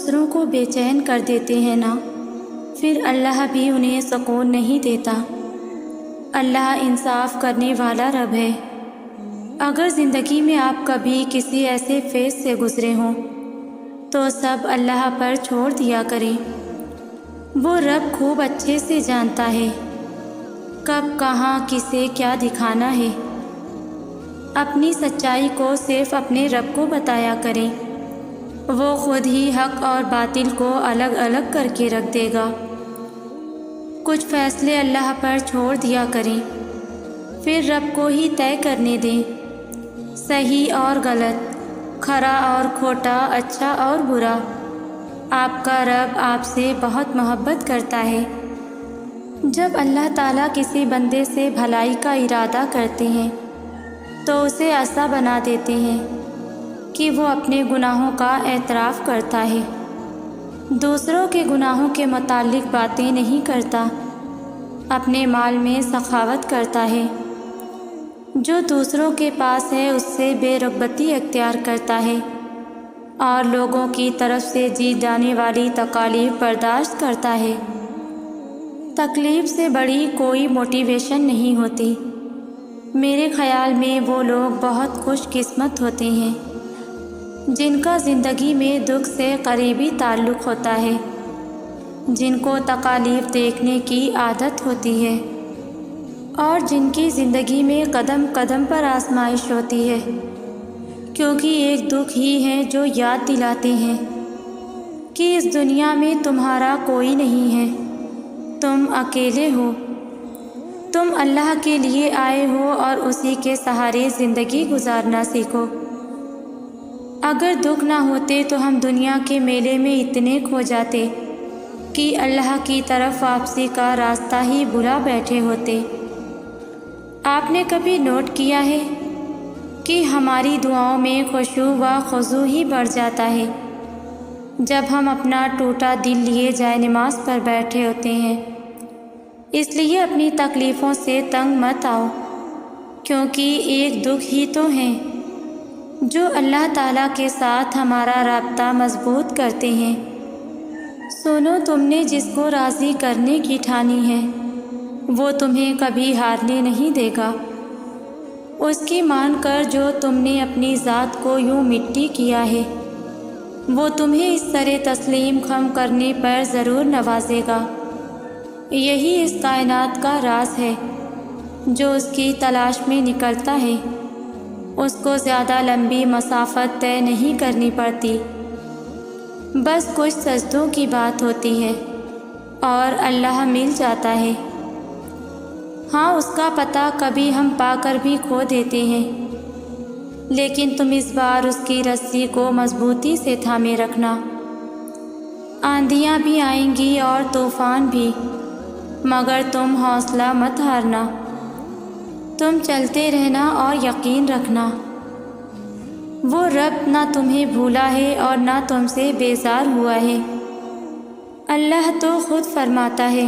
دوسروں کو بے چین کر دیتے ہیں نا، پھر اللہ بھی انہیں سکون نہیں دیتا۔ اللہ انصاف کرنے والا رب ہے۔ اگر زندگی میں آپ کبھی کسی ایسے فیز سے گزرے ہوں تو سب اللہ پر چھوڑ دیا کریں۔ وہ رب خوب اچھے سے جانتا ہے کب کہاں کسے کیا دکھانا ہے۔ اپنی سچائی کو صرف اپنے رب کو بتایا کریں، وہ خود ہی حق اور باطل کو الگ الگ کر کے رکھ دے گا۔ کچھ فیصلے اللہ پر چھوڑ دیا کریں، پھر رب کو ہی طے کرنے دیں۔ صحیح اور غلط، کھرا اور کھوٹا، اچھا اور برا، آپ کا رب آپ سے بہت محبت کرتا ہے۔ جب اللہ تعالیٰ کسی بندے سے بھلائی کا ارادہ کرتے ہیں تو اسے ایسا بنا دیتے ہیں کہ وہ اپنے گناہوں کا اعتراف کرتا ہے، دوسروں کے گناہوں کے متعلق باتیں نہیں کرتا، اپنے مال میں سخاوت کرتا ہے، جو دوسروں کے پاس ہے اس سے بے رغبتی اختیار کرتا ہے، اور لوگوں کی طرف سے دی جانے والی تکالیف برداشت کرتا ہے۔ تکلیف سے بڑی کوئی موٹیویشن نہیں ہوتی۔ میرے خیال میں وہ لوگ بہت خوش قسمت ہوتے ہیں جن کا زندگی میں دکھ سے قریبی تعلق ہوتا ہے، جن کو تکالیف دیکھنے کی عادت ہوتی ہے، اور جن کی زندگی میں قدم قدم پر آزمائش ہوتی ہے، کیونکہ ایک دکھ ہی ہے جو یاد دلاتے ہیں کہ اس دنیا میں تمہارا کوئی نہیں ہے، تم اکیلے ہو، تم اللہ کے لیے آئے ہو اور اسی کے سہارے زندگی گزارنا سیکھو۔ اگر دکھ نہ ہوتے تو ہم دنیا کے میلے میں اتنے کھو جاتے کہ اللہ کی طرف واپسی کا راستہ ہی بھلا بیٹھے ہوتے۔ آپ نے کبھی نوٹ کیا ہے کہ ہماری دعاؤں میں خشوع و خضوع ہی بڑھ جاتا ہے جب ہم اپنا ٹوٹا دل لیے جائے نماز پر بیٹھے ہوتے ہیں۔ اس لیے اپنی تکلیفوں سے تنگ مت آؤ، کیونکہ ایک دکھ ہی تو ہیں جو اللہ تعالیٰ کے ساتھ ہمارا رابطہ مضبوط کرتے ہیں۔ سنو، تم نے جس کو راضی کرنے کی ٹھانی ہے وہ تمہیں کبھی ہارنے نہیں دے گا۔ اس کی مان کر جو تم نے اپنی ذات کو یوں مٹی کیا ہے وہ تمہیں اس طرح تسلیم خم کرنے پر ضرور نوازے گا۔ یہی اس کائنات کا راز ہے، جو اس کی تلاش میں نکلتا ہے اس کو زیادہ لمبی مسافت طے نہیں کرنی پڑتی، بس کچھ سجدوں کی بات ہوتی ہے اور اللہ مل جاتا ہے۔ ہاں، اس کا پتہ کبھی ہم پا کر بھی کھو دیتے ہیں، لیکن تم اس بار اس کی رسی کو مضبوطی سے تھامے رکھنا۔ آندھیاں بھی آئیں گی اور طوفان بھی، مگر تم حوصلہ مت ہارنا، تم چلتے رہنا اور یقین رکھنا۔ وہ رب نہ تمہیں بھولا ہے اور نہ تم سے بیزار ہوا ہے۔ اللہ تو خود فرماتا ہے،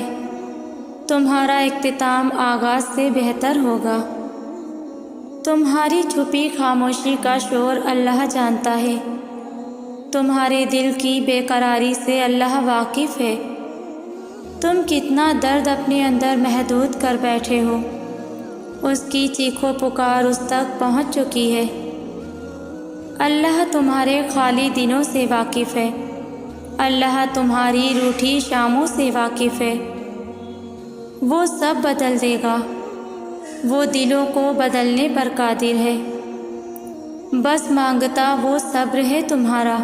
تمہارا اختتام آغاز سے بہتر ہوگا۔ تمہاری چھپی خاموشی کا شور اللہ جانتا ہے، تمہارے دل کی بے قراری سے اللہ واقف ہے۔ تم کتنا درد اپنے اندر محدود کر بیٹھے ہو، اس کی چیخو پکار اس تک پہنچ چکی ہے۔ اللہ تمہارے خالی دنوں سے واقف ہے، اللہ تمہاری روٹھی شاموں سے واقف ہے۔ وہ سب بدل دے گا، وہ دلوں کو بدلنے پر قادر ہے، بس مانگتا وہ صبر ہے تمہارا۔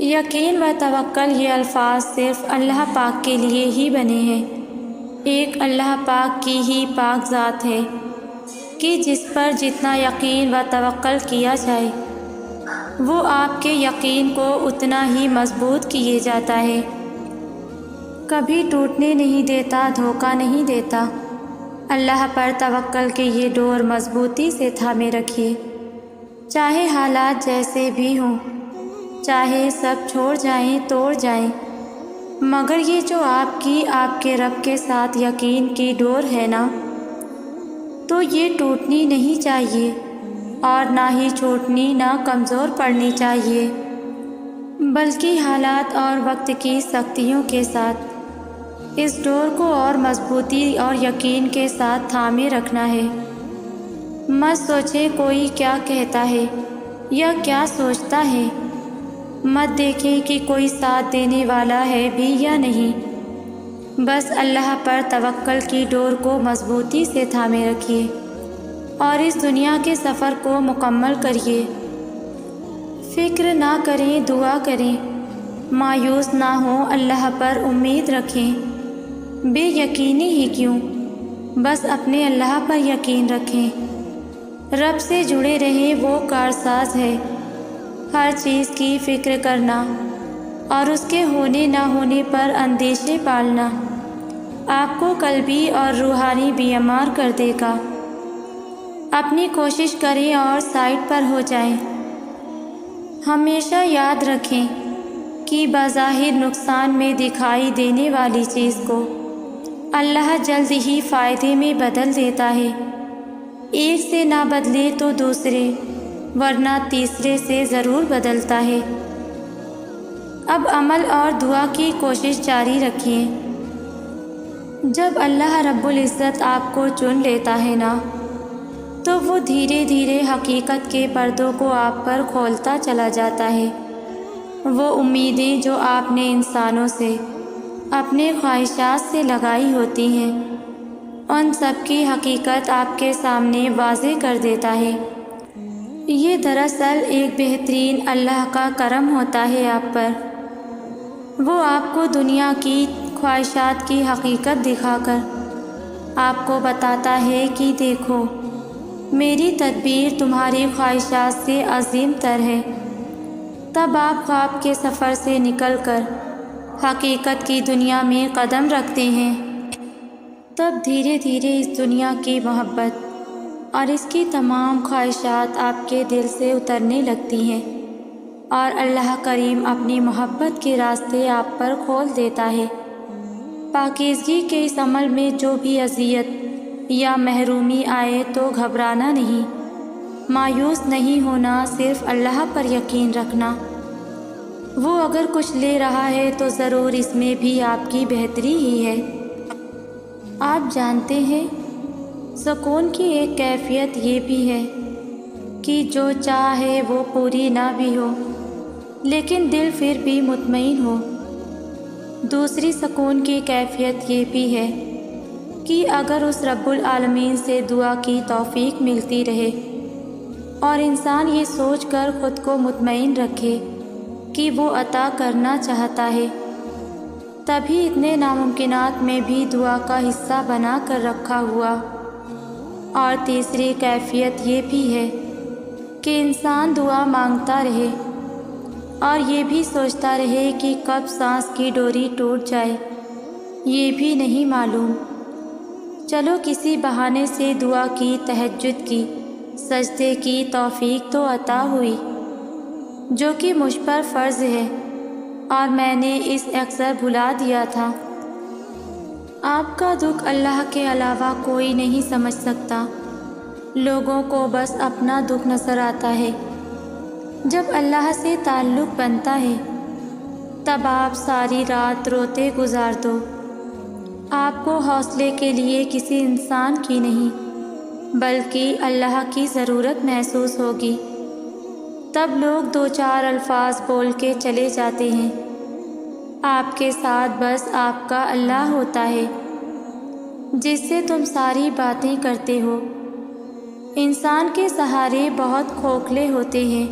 یقین و توکل یہ الفاظ صرف اللہ پاک کے لیے ہی بنے ہیں۔ ایک اللہ پاک کی ہی پاک ذات ہے کہ جس پر جتنا یقین و توکل کیا جائے وہ آپ کے یقین کو اتنا ہی مضبوط کیے جاتا ہے، کبھی ٹوٹنے نہیں دیتا، دھوکہ نہیں دیتا۔ اللہ پر توکل کے یہ ڈور مضبوطی سے تھامے رکھیے، چاہے حالات جیسے بھی ہوں، چاہے سب چھوڑ جائیں، توڑ جائیں، مگر یہ جو آپ کے رب کے ساتھ یقین کی ڈور ہے نا، تو یہ ٹوٹنی نہیں چاہیے اور نہ ہی چھوٹنی، نہ کمزور پڑنی چاہیے، بلکہ حالات اور وقت کی سختیوں کے ساتھ اس ڈور کو اور مضبوطی اور یقین کے ساتھ تھامے رکھنا ہے۔ مت سوچے کوئی کیا کہتا ہے یا کیا سوچتا ہے، مت دیکھیں کہ کوئی ساتھ دینے والا ہے بھی یا نہیں، بس اللہ پر توکل کی ڈور کو مضبوطی سے تھامے رکھیے اور اس دنیا کے سفر کو مکمل کریے۔ فکر نہ کریں، دعا کریں، مایوس نہ ہوں، اللہ پر امید رکھیں۔ بے یقینی ہی کیوں، بس اپنے اللہ پر یقین رکھیں۔ رب سے جڑے رہیں، وہ کارساز ہے۔ ہر چیز کی فکر کرنا اور اس کے ہونے نہ ہونے پر اندیشے پالنا آپ کو قلبی اور روحانی بیمار کر دے گا۔ اپنی کوشش کریں اور سائٹ پر ہو جائیں۔ ہمیشہ یاد رکھیں کہ بظاہر نقصان میں دکھائی دینے والی چیز کو اللہ جلد ہی فائدے میں بدل دیتا ہے۔ ایک سے نہ بدلے تو دوسرے، ورنہ تیسرے سے ضرور بدلتا ہے۔ اب عمل اور دعا کی کوشش جاری رکھیے۔ جب اللہ رب العزت آپ کو چن لیتا ہے نا، تو وہ دھیرے دھیرے حقیقت کے پردوں کو آپ پر کھولتا چلا جاتا ہے۔ وہ امیدیں جو آپ نے انسانوں سے، اپنے خواہشات سے لگائی ہوتی ہیں، ان سب کی حقیقت آپ کے سامنے واضح کر دیتا ہے۔ یہ دراصل ایک بہترین اللہ کا کرم ہوتا ہے آپ پر۔ وہ آپ کو دنیا کی خواہشات کی حقیقت دکھا کر آپ کو بتاتا ہے کہ دیکھو، میری تدبیر تمہاری خواہشات سے عظیم تر ہے۔ تب آپ خواب کے سفر سے نکل کر حقیقت کی دنیا میں قدم رکھتے ہیں۔ تب دھیرے دھیرے اس دنیا کی محبت اور اس کی تمام خواہشات آپ کے دل سے اترنے لگتی ہیں، اور اللہ کریم اپنی محبت کے راستے آپ پر کھول دیتا ہے۔ پاکیزگی کے اس عمل میں جو بھی اذیت یا محرومی آئے تو گھبرانا نہیں، مایوس نہیں ہونا، صرف اللہ پر یقین رکھنا۔ وہ اگر کچھ لے رہا ہے تو ضرور اس میں بھی آپ کی بہتری ہی ہے۔ آپ جانتے ہیں، سکون کی ایک کیفیت یہ بھی ہے کہ جو چاہے وہ پوری نہ بھی ہو، لیکن دل پھر بھی مطمئن ہو۔ دوسری سکون کی کیفیت یہ بھی ہے کہ اگر اس رب العالمین سے دعا کی توفیق ملتی رہے اور انسان یہ سوچ کر خود کو مطمئن رکھے کہ وہ عطا کرنا چاہتا ہے، تبھی اتنے ناممکنات میں بھی دعا کا حصہ بنا کر رکھا ہوا۔ اور تیسری کیفیت یہ بھی ہے کہ انسان دعا مانگتا رہے اور یہ بھی سوچتا رہے کہ کب سانس کی ڈوری ٹوٹ جائے، یہ بھی نہیں معلوم۔ چلو کسی بہانے سے دعا کی، تہجد کی، سجدے کی توفیق تو عطا ہوئی، جو کہ مجھ پر فرض ہے، اور میں نے اس اکثر بھلا دیا تھا۔ آپ کا دکھ اللہ کے علاوہ کوئی نہیں سمجھ سکتا۔ لوگوں کو بس اپنا دکھ نظر آتا ہے۔ جب اللہ سے تعلق بنتا ہے، تب آپ ساری رات روتے گزار دو، آپ کو حوصلے کے لیے کسی انسان کی نہیں بلکہ اللہ کی ضرورت محسوس ہوگی۔ تب لوگ دو چار الفاظ بول کے چلے جاتے ہیں، آپ کے ساتھ بس آپ کا اللہ ہوتا ہے جس سے تم ساری باتیں کرتے ہو۔ انسان کے سہارے بہت کھوکھلے ہوتے ہیں،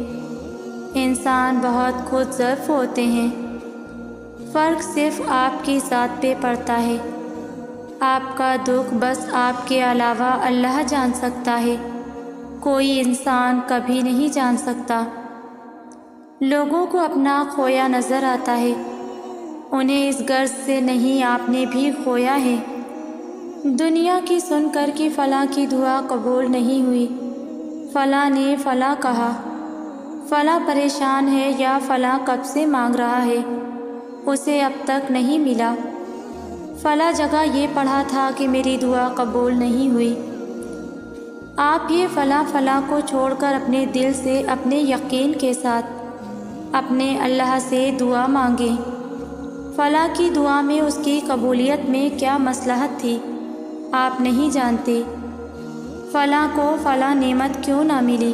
انسان بہت خود ظرف ہوتے ہیں۔ فرق صرف آپ کی ذات پہ پڑتا ہے۔ آپ کا دکھ بس آپ کے علاوہ اللہ جان سکتا ہے، کوئی انسان کبھی نہیں جان سکتا۔ لوگوں کو اپنا کھویا نظر آتا ہے، انہیں اس غرض سے نہیں آپ نے بھی کھویا ہے۔ دنیا کی سن کر کہ فلاں کی دعا قبول نہیں ہوئی، فلاں نے فلاں کہا، فلاں پریشان ہے یا فلاں کب سے مانگ رہا ہے، اسے اب تک نہیں ملا، فلاں جگہ یہ پڑھا تھا کہ میری دعا قبول نہیں ہوئی۔ آپ یہ فلاں فلاں کو چھوڑ کر اپنے دل سے، اپنے یقین کے ساتھ اپنے اللہ سے دعا مانگیں۔ فلاں کی دعا میں اس کی قبولیت میں کیا مصلحت تھی آپ نہیں جانتے۔ فلاں کو فلاں نعمت کیوں نہ ملی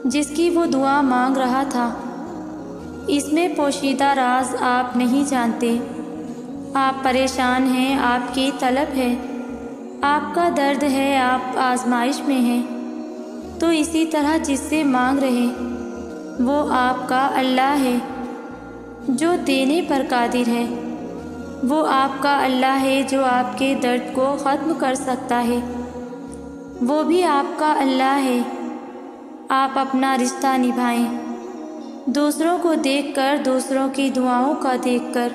جس کی وہ دعا مانگ رہا تھا، اس میں پوشیدہ راز آپ نہیں جانتے۔ آپ پریشان ہیں، آپ کی طلب ہے، آپ کا درد ہے، آپ آزمائش میں ہیں، تو اسی طرح جس سے مانگ رہے وہ آپ کا اللہ ہے جو دینے پر قادر ہے۔ وہ آپ کا اللہ ہے جو آپ کے درد کو ختم کر سکتا ہے۔ وہ بھی آپ کا اللہ ہے۔ آپ اپنا رشتہ نبھائیں، دوسروں کو دیکھ کر، دوسروں کی دعاؤں کا دیکھ کر۔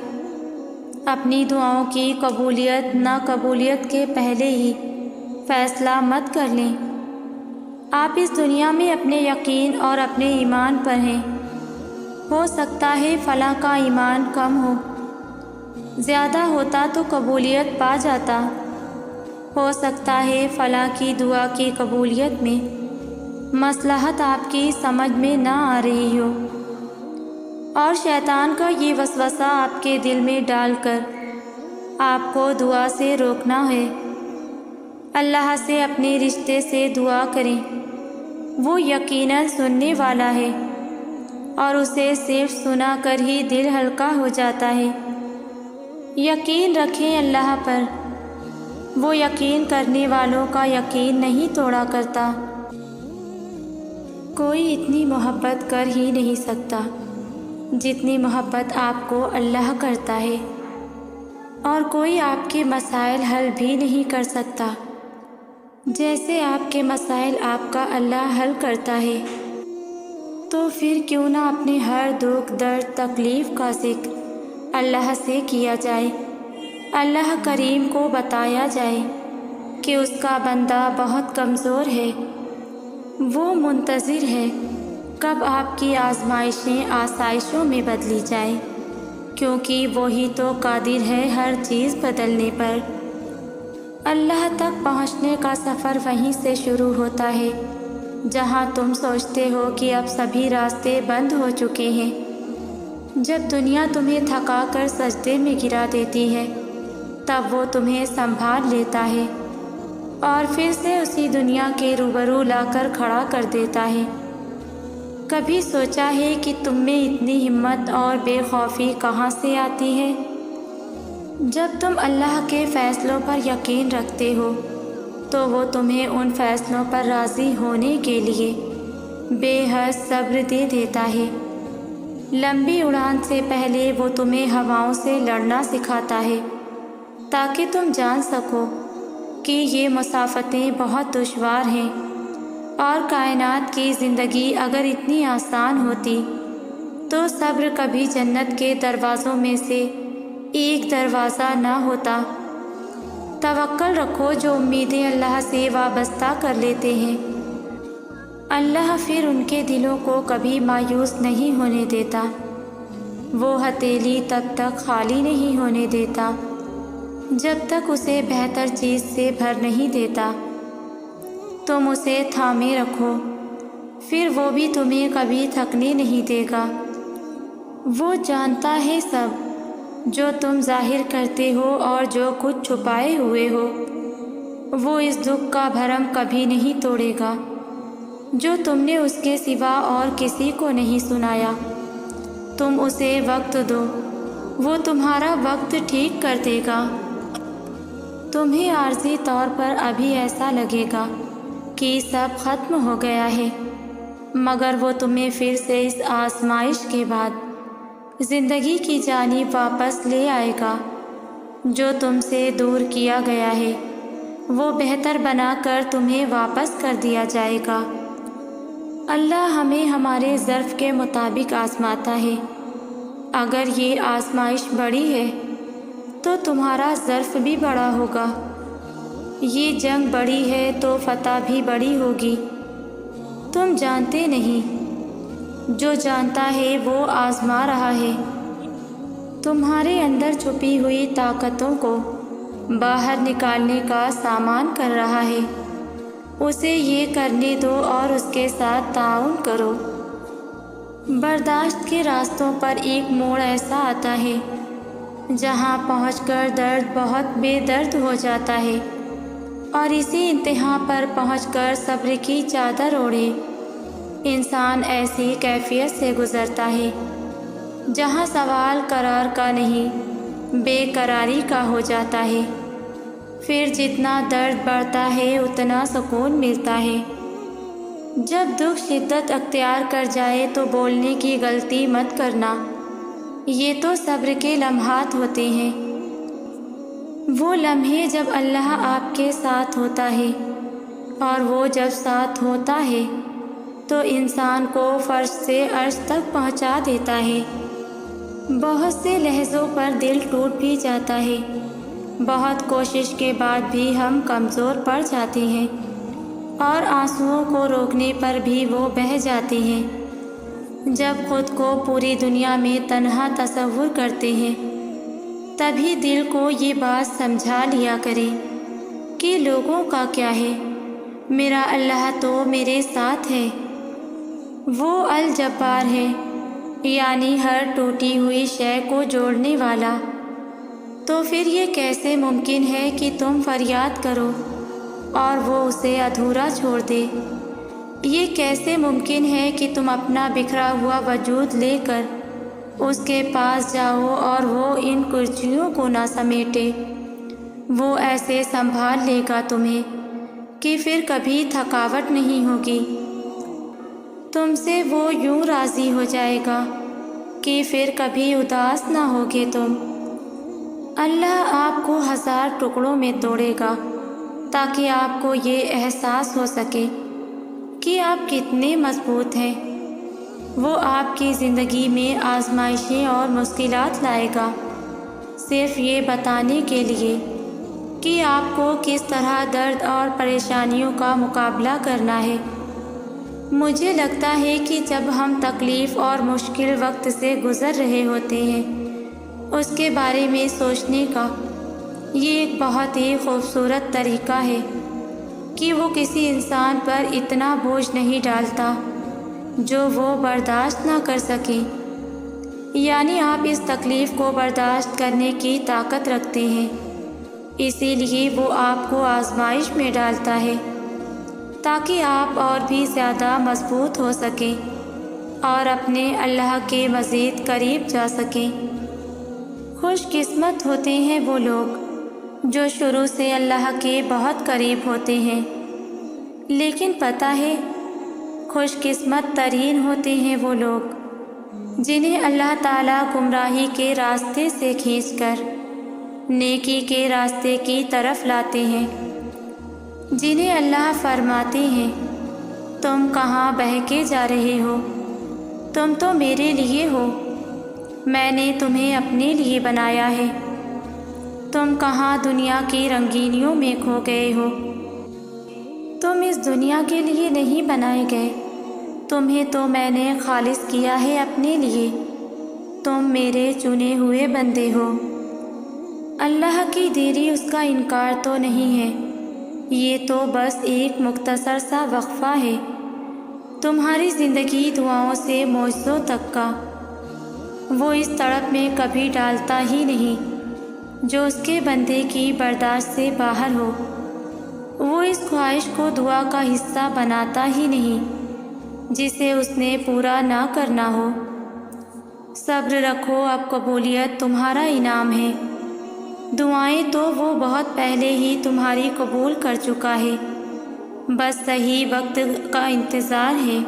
اپنی دعاؤں کی قبولیت ناقبولیت کے پہلے ہی فیصلہ مت کر لیں۔ آپ اس دنیا میں اپنے یقین اور اپنے ایمان پر ہیں۔ ہو سکتا ہے فلاں کا ایمان کم ہو، زیادہ ہوتا تو قبولیت پا جاتا۔ ہو سکتا ہے فلاں کی دعا کی قبولیت میں مصلحت آپ کی سمجھ میں نہ آ رہی ہو، اور شیطان کا یہ وسوسہ آپ کے دل میں ڈال کر آپ کو دعا سے روکنا ہے۔ اللہ سے اپنے رشتے سے دعا کریں، وہ یقیناً سننے والا ہے، اور اسے صرف سنا کر ہی دل ہلکا ہو جاتا ہے۔ یقین رکھیں اللہ پر، وہ یقین کرنے والوں کا یقین نہیں توڑا کرتا۔ کوئی اتنی محبت کر ہی نہیں سکتا جتنی محبت آپ کو اللہ کرتا ہے، اور کوئی آپ کے مسائل حل بھی نہیں کر سکتا جیسے آپ کے مسائل آپ کا اللہ حل کرتا ہے۔ تو پھر کیوں نہ اپنے ہر دکھ درد تکلیف کا ذکر اللہ سے کیا جائے۔ اللہ کریم کو بتایا جائے کہ اس کا بندہ بہت کمزور ہے، وہ منتظر ہے کب آپ کی آزمائشیں آسائشوں میں بدلی جائیں، کیونکہ وہی تو قادر ہے ہر چیز بدلنے پر۔ اللہ تک پہنچنے کا سفر وہیں سے شروع ہوتا ہے جہاں تم سوچتے ہو کہ اب سبھی راستے بند ہو چکے ہیں۔ جب دنیا تمہیں تھکا کر سجدے میں گرا دیتی ہے تب وہ تمہیں سنبھال لیتا ہے اور پھر سے اسی دنیا کے روبرو لا کر کھڑا کر دیتا ہے۔ کبھی سوچا ہے کہ تم میں اتنی ہمت اور بے خوفی کہاں سے آتی ہے؟ جب تم اللہ کے فیصلوں پر یقین رکھتے ہو تو وہ تمہیں ان فیصلوں پر راضی ہونے کے لیے بے حد صبر دے دیتا ہے۔ لمبی اڑان سے پہلے وہ تمہیں ہواؤں سے لڑنا سکھاتا ہے تاکہ تم جان سکو کہ یہ مسافتیں بہت دشوار ہیں، اور کائنات کی زندگی اگر اتنی آسان ہوتی تو صبر کبھی جنت کے دروازوں میں سے ایک دروازہ نہ ہوتا۔ توکل رکھو جو امیدیں اللہ سے وابستہ کر لیتے ہیں، اللہ پھر ان کے دلوں کو کبھی مایوس نہیں ہونے دیتا۔ وہ ہتھیلی تب تک خالی نہیں ہونے دیتا جب تک اسے بہتر چیز سے بھر نہیں دیتا۔ تم اسے تھامے رکھو، پھر وہ بھی تمہیں کبھی تھکنے نہیں دے گا۔ وہ جانتا ہے سب جو تم ظاہر کرتے ہو اور جو کچھ چھپائے ہوئے ہو۔ وہ اس دکھ کا بھرم کبھی نہیں توڑے گا جو تم نے اس کے سوا اور کسی کو نہیں سنایا۔ تم اسے وقت دو، وہ تمہارا وقت ٹھیک کر دے گا۔ تمہیں عارضی طور پر ابھی ایسا لگے گا کہ سب ختم ہو گیا ہے، مگر وہ تمہیں پھر سے اس آزمائش کے بعد زندگی کی جانب واپس لے آئے گا۔ جو تم سے دور کیا گیا ہے وہ بہتر بنا کر تمہیں واپس کر دیا جائے گا۔ اللہ ہمیں ہمارے ظرف کے مطابق آزماتا ہے۔ اگر یہ آزمائش بڑی ہے تو تمہارا ظرف بھی بڑا ہوگا۔ یہ جنگ بڑی ہے تو فتح بھی بڑی ہوگی۔ تم جانتے نہیں، جو جانتا ہے وہ آزما رہا ہے، تمہارے اندر چھپی ہوئی طاقتوں کو باہر نکالنے کا سامان کر رہا ہے۔ اسے یہ کرنے دو اور اس کے ساتھ تعاون کرو۔ برداشت کے راستوں پر ایک موڑ ایسا آتا ہے جہاں پہنچ کر درد بہت بے درد ہو جاتا ہے، اور اسی انتہا پر پہنچ کر صبر کی چادر اوڑھے انسان ایسی کیفیت سے گزرتا ہے جہاں سوال قرار کا نہیں، بے قراری کا ہو جاتا ہے۔ پھر جتنا درد بڑھتا ہے اتنا سکون ملتا ہے۔ جب دکھ شدت اختیار کر جائے تو بولنے کی غلطی مت کرنا، یہ تو صبر کے لمحات ہوتے ہیں، وہ لمحے جب اللہ آپ کے ساتھ ہوتا ہے، اور وہ جب ساتھ ہوتا ہے تو انسان کو فرش سے عرش تک پہنچا دیتا ہے۔ بہت سے لحظوں پر دل ٹوٹ بھی جاتا ہے، بہت کوشش کے بعد بھی ہم کمزور پڑ جاتے ہیں، اور آنسوؤں کو روکنے پر بھی وہ بہہ جاتے ہیں۔ جب خود کو پوری دنیا میں تنہا تصور کرتے ہیں تبھی دل کو یہ بات سمجھا لیا کرے کہ لوگوں کا کیا ہے، میرا اللہ تو میرے ساتھ ہے۔ وہ الجبار ہے، یعنی ہر ٹوٹی ہوئی شے کو جوڑنے والا۔ تو پھر یہ کیسے ممکن ہے کہ تم فریاد کرو اور وہ اسے ادھورا چھوڑ دے؟ یہ کیسے ممکن ہے کہ تم اپنا بکھرا ہوا وجود لے کر اس کے پاس جاؤ اور وہ ان کرچیوں کو نہ سمیٹے؟ وہ ایسے سنبھال لے گا تمہیں کہ پھر کبھی تھکاوٹ نہیں ہوگی، تم سے وہ یوں راضی ہو جائے گا کہ پھر کبھی اداس نہ ہوگے تم۔ اللہ آپ کو 1000 ٹکڑوں میں توڑے گا تاکہ آپ کو یہ احساس ہو سکے کہ آپ کتنے مضبوط ہیں۔ وہ آپ کی زندگی میں آزمائشیں اور مشکلات لائے گا صرف یہ بتانے کے لیے کہ آپ کو کس طرح درد اور پریشانیوں کا مقابلہ کرنا ہے۔ مجھے لگتا ہے کہ جب ہم تکلیف اور مشکل وقت سے گزر رہے ہوتے ہیں اس کے بارے میں سوچنے کا یہ ایک بہت ہی خوبصورت طریقہ ہے کہ وہ کسی انسان پر اتنا بوجھ نہیں ڈالتا جو وہ برداشت نہ کر سکے، یعنی آپ اس تکلیف کو برداشت کرنے کی طاقت رکھتے ہیں، اسی لیے وہ آپ کو آزمائش میں ڈالتا ہے تاکہ آپ اور بھی زیادہ مضبوط ہو سکیں اور اپنے اللہ کے مزید قریب جا سکیں۔ خوش قسمت ہوتے ہیں وہ لوگ جو شروع سے اللہ کے بہت قریب ہوتے ہیں، لیکن پتہ ہے خوش قسمت ترین ہوتے ہیں وہ لوگ جنہیں اللہ تعالیٰ گمراہی کے راستے سے کھینچ کر نیکی کے راستے کی طرف لاتے ہیں، جنہیں اللہ فرماتے ہیں تم کہاں بہکے جا رہے ہو، تم تو میرے لیے ہو، میں نے تمہیں اپنے لیے بنایا ہے، تم کہاں دنیا کی رنگینیوں میں کھو گئے ہو، تم اس دنیا کے لیے نہیں بنائے گئے، تمہیں تو میں نے خالص کیا ہے اپنے لیے، تم میرے چنے ہوئے بندے ہو۔ اللہ کی دیری اس کا انکار تو نہیں ہے، یہ تو بس ایک مختصر سا وقفہ ہے تمہاری زندگی دعاؤں سے معجزوں تک کا۔ وہ اس تڑپ میں کبھی ڈالتا ہی نہیں جو اس کے بندے کی برداشت سے باہر ہو، وہ اس خواہش کو دعا کا حصہ بناتا ہی نہیں جسے اس نے پورا نہ کرنا ہو۔ صبر رکھو، اب قبولیت تمہارا انعام ہے، دعائیں تو وہ بہت پہلے ہی تمہاری قبول کر چکا ہے، بس صحیح وقت کا انتظار ہے۔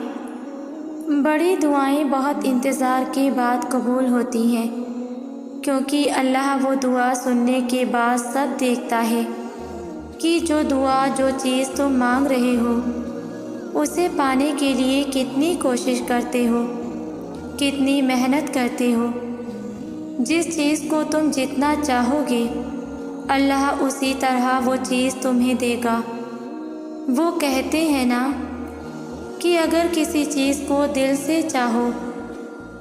بڑی دعائیں بہت انتظار کے بعد قبول ہوتی ہیں، کیونکہ اللہ وہ دعا سننے کے بعد سب دیکھتا ہے کہ جو چیز تم مانگ رہے ہو اسے پانے کے لیے کتنی کوشش کرتے ہو، کتنی محنت کرتے ہو۔ جس چیز کو تم جتنا چاہو گے اللہ اسی طرح وہ چیز تمہیں دے گا۔ وہ کہتے ہیں نا کہ اگر کسی چیز کو دل سے چاہو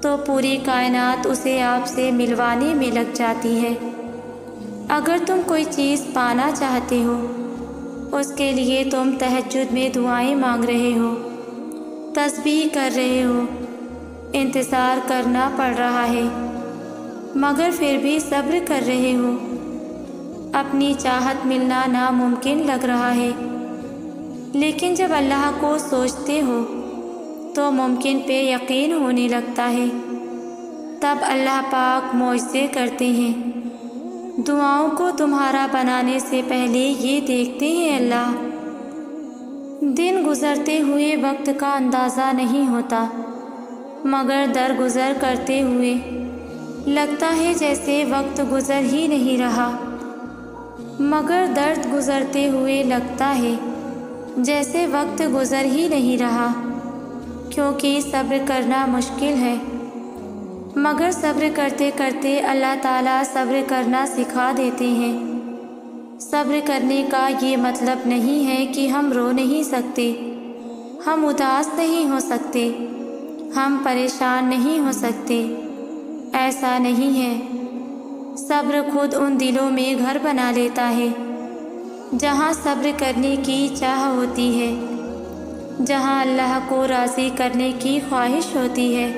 تو پوری کائنات اسے آپ سے ملوانے میں لگ جاتی ہے۔ اگر تم کوئی چیز پانا چاہتے ہو اس کے لیے تم تہجد میں دعائیں مانگ رہے ہو، تسبیح کر رہے ہو، انتظار کرنا پڑ رہا ہے، مگر پھر بھی صبر کر رہے ہو۔ اپنی چاہت ملنا ناممکن لگ رہا ہے، لیکن جب اللہ کو سوچتے ہو تو ممکن پہ یقین ہونے لگتا ہے۔ تب اللہ پاک معجزے کرتے ہیں۔ دعاؤں کو تمہارا بنانے سے پہلے یہ دیکھتے ہیں اللہ۔ دن گزرتے ہوئے وقت کا اندازہ نہیں ہوتا، مگر درگزر کرتے ہوئے لگتا ہے جیسے وقت گزر ہی نہیں رہا، مگر درد گزرتے ہوئے لگتا ہے جیسے وقت گزر ہی نہیں رہا، کیونکہ صبر کرنا مشکل ہے، مگر صبر کرتے کرتے اللہ تعالیٰ صبر کرنا سکھا دیتے ہیں۔ صبر کرنے کا یہ مطلب نہیں ہے کہ ہم رو نہیں سکتے، ہم اداس نہیں ہو سکتے، ہم پریشان نہیں ہو سکتے، ایسا نہیں ہے۔ صبر خود ان دلوں میں گھر بنا لیتا ہے جہاں صبر کرنے کی چاہ ہوتی ہے، جہاں اللہ کو راضی کرنے کی خواہش ہوتی ہے،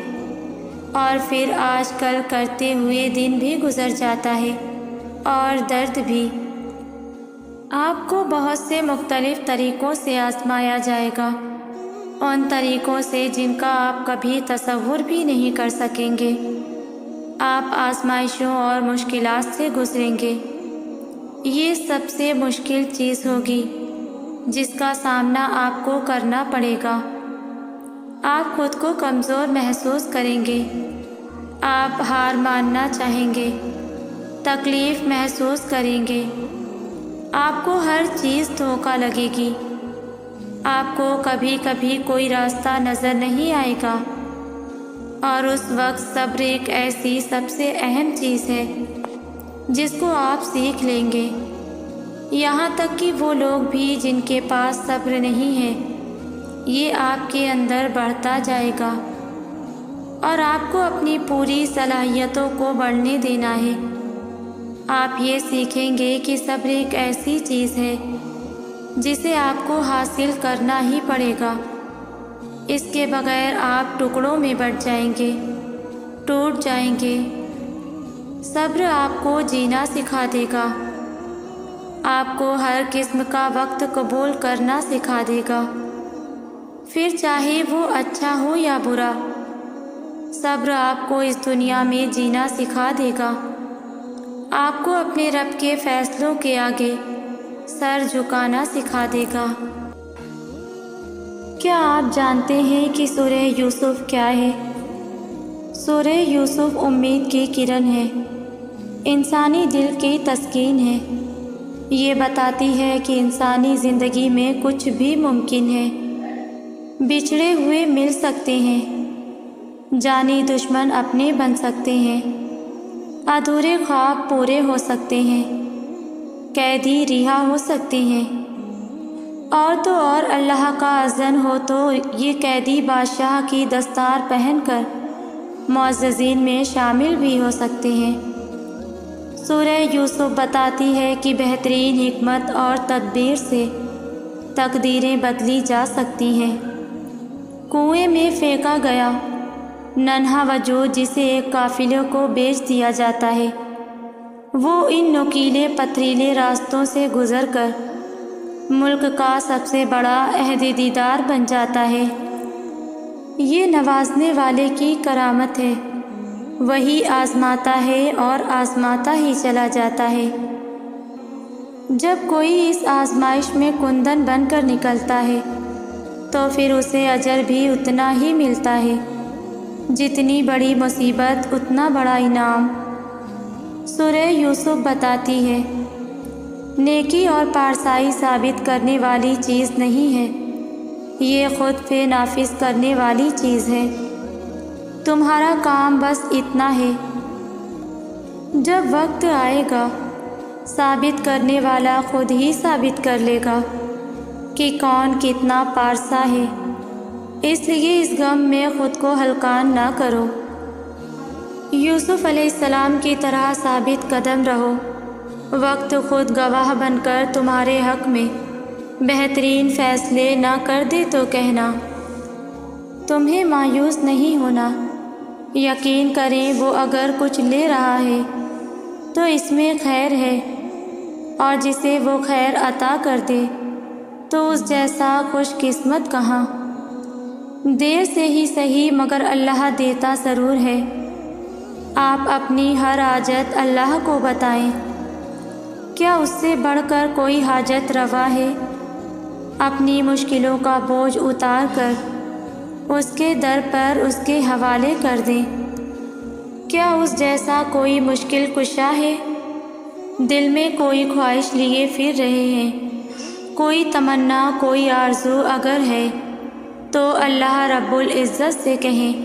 اور پھر آج کل کرتے ہوئے دن بھی گزر جاتا ہے اور درد بھی۔ آپ کو بہت سے مختلف طریقوں سے آزمایا جائے گا، ان طریقوں سے جن کا آپ کبھی تصور بھی نہیں کر سکیں گے۔ آپ آزمائشوں اور مشکلات سے گزریں گے۔ یہ سب سے مشکل چیز ہوگی جس کا سامنا آپ کو کرنا پڑے گا۔ آپ خود کو کمزور محسوس کریں گے، آپ ہار ماننا چاہیں گے، تکلیف محسوس کریں گے، آپ کو ہر چیز دھوکہ لگے گی، آپ کو کبھی کبھی کوئی راستہ نظر نہیں آئے گا، اور اس وقت صبر ایک ایسی سب سے اہم چیز ہے جس کو آپ سیکھ لیں گے۔ یہاں تک کہ وہ لوگ بھی جن کے پاس صبر نہیں ہے، یہ آپ کے اندر بڑھتا جائے گا، اور آپ کو اپنی پوری صلاحیتوں کو بڑھنے دینا ہے۔ آپ یہ سیکھیں گے کہ صبر ایک ایسی چیز ہے جسے آپ کو حاصل کرنا ہی پڑے گا، اس کے بغیر آپ ٹکڑوں میں بٹ جائیں گے، ٹوٹ جائیں گے۔ صبر آپ کو جینا سکھا دے گا، آپ کو ہر قسم کا وقت قبول کرنا سکھا دے گا، پھر چاہے وہ اچھا ہو یا برا۔ صبر آپ کو اس دنیا میں جینا سکھا دے گا، آپ کو اپنے رب کے فیصلوں کے آگے سر جھکانا سکھا دے گا۔ کیا آپ جانتے ہیں کہ سورہ یوسف کیا ہے؟ سورہ یوسف امید کی کرن ہے، انسانی دل کی تسکین ہے۔ یہ بتاتی ہے کہ انسانی زندگی میں کچھ بھی ممکن ہے، بچھڑے ہوئے مل سکتے ہیں، جانی دشمن اپنے بن سکتے ہیں، ادھورے خواب پورے ہو سکتے ہیں، قیدی رہا ہو سکتے ہیں، اور تو اور اللہ کا اذن ہو تو یہ قیدی بادشاہ کی دستار پہن کر معززین میں شامل بھی ہو سکتے ہیں۔ سورہ یوسف بتاتی ہے کہ بہترین حکمت اور تدبیر سے تقدیریں بدلی جا سکتی ہیں۔ کنویں میں پھینکا گیا ننھا وجود جسے ایک قافلے کو بیچ دیا جاتا ہے، وہ ان نوکیلے پتھریلے راستوں سے گزر کر ملک کا سب سے بڑا عہد دیدار بن جاتا ہے۔ یہ نوازنے والے کی کرامت ہے، وہی آزماتا ہے اور آزماتا ہی چلا جاتا ہے۔ جب کوئی اس آزمائش میں کندن بن کر نکلتا ہے تو پھر اسے اجر بھی اتنا ہی ملتا ہے، جتنی بڑی مصیبت اتنا بڑا انعام۔ سورہ یوسف بتاتی ہے، نیکی اور پارسائی ثابت کرنے والی چیز نہیں ہے، یہ خود پہ نافذ کرنے والی چیز ہے۔ تمہارا کام بس اتنا ہے، جب وقت آئے گا ثابت کرنے والا خود ہی ثابت کر لے گا کہ کون کتنا پارسا ہے، اس لیے اس غم میں خود کو ہلکان نہ کرو۔ یوسف علیہ السلام کی طرح ثابت قدم رہو، وقت خود گواہ بن کر تمہارے حق میں بہترین فیصلے نہ کر دے تو کہنا۔ تمہیں مایوس نہیں ہونا، یقین کریں وہ اگر کچھ لے رہا ہے تو اس میں خیر ہے، اور جسے وہ خیر عطا کر دے تو اس جیسا خوش قسمت کہاں۔ دیر سے ہی صحیح مگر اللہ دیتا ضرور ہے۔ آپ اپنی ہر حاجت اللہ کو بتائیں، کیا اس سے بڑھ کر کوئی حاجت روا ہے؟ اپنی مشکلوں کا بوجھ اتار کر اس کے در پر اس کے حوالے کر دیں، کیا اس جیسا کوئی مشکل کشا ہے؟ دل میں کوئی خواہش لیے پھر رہے ہیں، کوئی تمنا، کوئی آرزو اگر ہے تو اللہ رب العزت سے کہیں،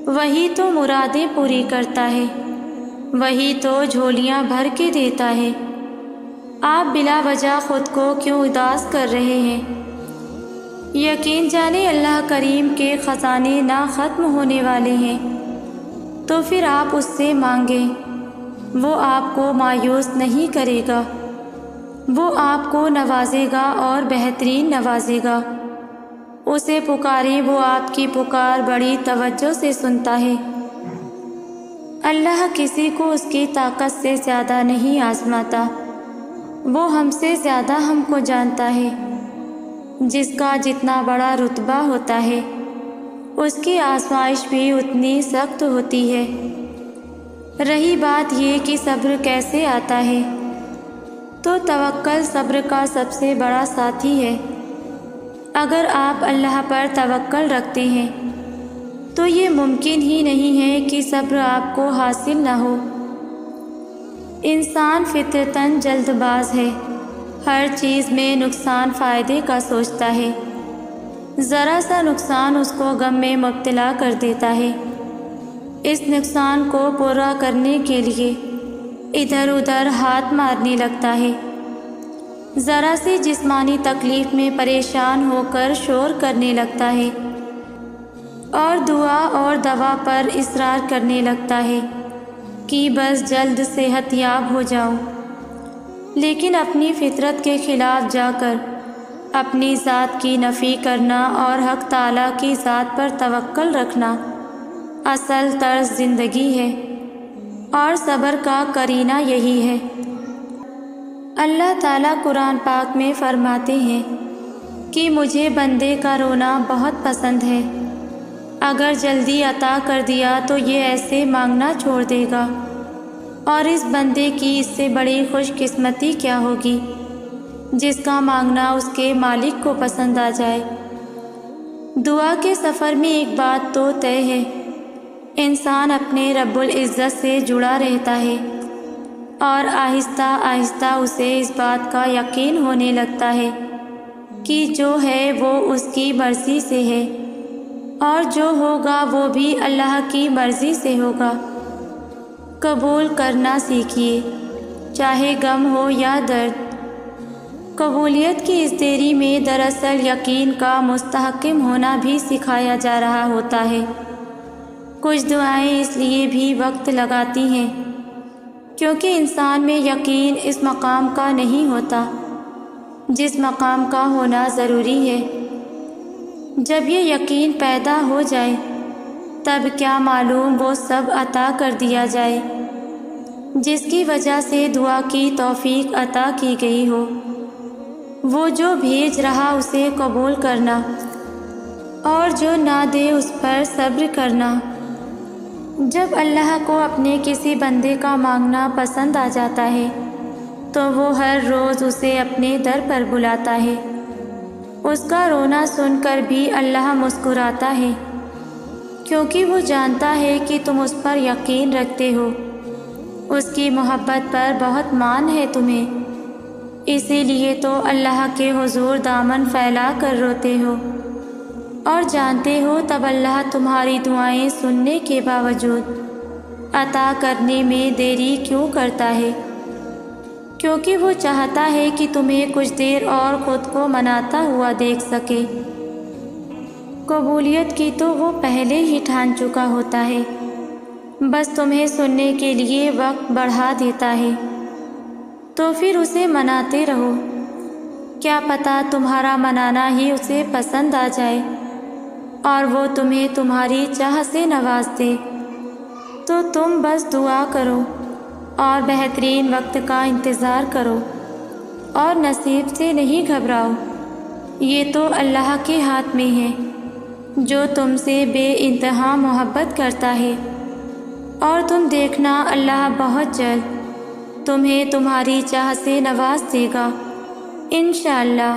وہی تو مرادیں پوری کرتا ہے، وہی تو جھولیاں بھر کے دیتا ہے۔ آپ بلا وجہ خود کو کیوں اداس کر رہے ہیں؟ یقین جانیں اللہ کریم کے خزانے نہ ختم ہونے والے ہیں، تو پھر آپ اس سے مانگیں، وہ آپ کو مایوس نہیں کرے گا، وہ آپ کو نوازے گا اور بہترین نوازے گا۔ اسے پکاریں، وہ آپ کی پکار بڑی توجہ سے سنتا ہے۔ اللہ کسی کو اس کی طاقت سے زیادہ نہیں آزماتا، وہ ہم سے زیادہ ہم کو جانتا ہے۔ جس کا جتنا بڑا رتبہ ہوتا ہے اس کی آزمائش بھی اتنی سخت ہوتی ہے۔ رہی بات یہ کہ صبر کیسے آتا ہے، تو توکل صبر کا سب سے بڑا ساتھی ہے۔ اگر آپ اللہ پر توکل رکھتے ہیں تو یہ ممکن ہی نہیں ہے کہ صبر آپ کو حاصل نہ ہو۔ انسان فطرتاً جلد باز ہے، ہر چیز میں نقصان فائدے کا سوچتا ہے، ذرا سا نقصان اس کو غم میں مبتلا کر دیتا ہے۔ اس نقصان کو پورا کرنے کے لیے ادھر ادھر ہاتھ مارنے لگتا ہے، ذرا سی جسمانی تکلیف میں پریشان ہو کر شور کرنے لگتا ہے، اور دعا اور دوا پر اصرار کرنے لگتا ہے کہ بس جلد صحت یاب ہو جاؤں۔ لیکن اپنی فطرت کے خلاف جا کر اپنی ذات کی نفی کرنا اور حق تعالیٰ کی ذات پر توکل رکھنا اصل طرز زندگی ہے، اور صبر کا قرینہ یہی ہے۔ اللہ تعالیٰ قرآن پاک میں فرماتے ہیں کہ مجھے بندے کا رونا بہت پسند ہے، اگر جلدی عطا کر دیا تو یہ ایسے مانگنا چھوڑ دے گا، اور اس بندے کی اس سے بڑی خوش قسمتی کیا ہوگی جس کا مانگنا اس کے مالک کو پسند آ جائے۔ دعا کے سفر میں ایک بات تو طے ہے، انسان اپنے رب العزت سے جڑا رہتا ہے، اور آہستہ آہستہ اسے اس بات کا یقین ہونے لگتا ہے کہ جو ہے وہ اس کی مرضی سے ہے، اور جو ہوگا وہ بھی اللہ کی مرضی سے ہوگا۔ قبول کرنا سیکھیے، چاہے غم ہو یا درد۔ قبولیت کی اس دیری میں دراصل یقین کا مستحکم ہونا بھی سکھایا جا رہا ہوتا ہے۔ کچھ دعائیں اس لیے بھی وقت لگاتی ہیں کیونکہ انسان میں یقین اس مقام کا نہیں ہوتا جس مقام کا ہونا ضروری ہے۔ جب یہ یقین پیدا ہو جائے تب کیا معلوم وہ سب عطا کر دیا جائے جس کی وجہ سے دعا کی توفیق عطا کی گئی ہو۔ وہ جو بھیج رہا اسے قبول کرنا، اور جو نہ دے اس پر صبر کرنا۔ جب اللہ کو اپنے کسی بندے کا مانگنا پسند آ جاتا ہے تو وہ ہر روز اسے اپنے در پر بلاتا ہے۔ اس کا رونا سن کر بھی اللہ مسکراتا ہے، کیونکہ وہ جانتا ہے کہ تم اس پر یقین رکھتے ہو، اس کی محبت پر بہت مان ہے تمہیں، اسی لیے تو اللہ کے حضور دامن پھیلا کر روتے ہو، اور جانتے ہو تب اللہ تمہاری دعائیں سننے کے باوجود عطا کرنے میں دیری کیوں کرتا ہے، کیونکہ وہ چاہتا ہے کہ تمہیں کچھ دیر اور خود کو مناتا ہوا دیکھ سکے۔ قبولیت کی تو وہ پہلے ہی ٹھان چکا ہوتا ہے، بس تمہیں سننے کے لیے وقت بڑھا دیتا ہے، تو پھر اسے مناتے رہو، کیا پتہ تمہارا منانا ہی اسے پسند آ جائے اور وہ تمہیں تمہاری چاہ سے نواز دے۔ تو تم بس دعا کرو اور بہترین وقت کا انتظار کرو اور نصیب سے نہیں گھبراؤ۔ یہ تو اللہ کے ہاتھ میں ہے جو تم سے بے انتہا محبت کرتا ہے، اور تم دیکھنا اللہ بہت جلد تمہیں تمہاری چاہ سے نواز دے گا انشاءاللہ۔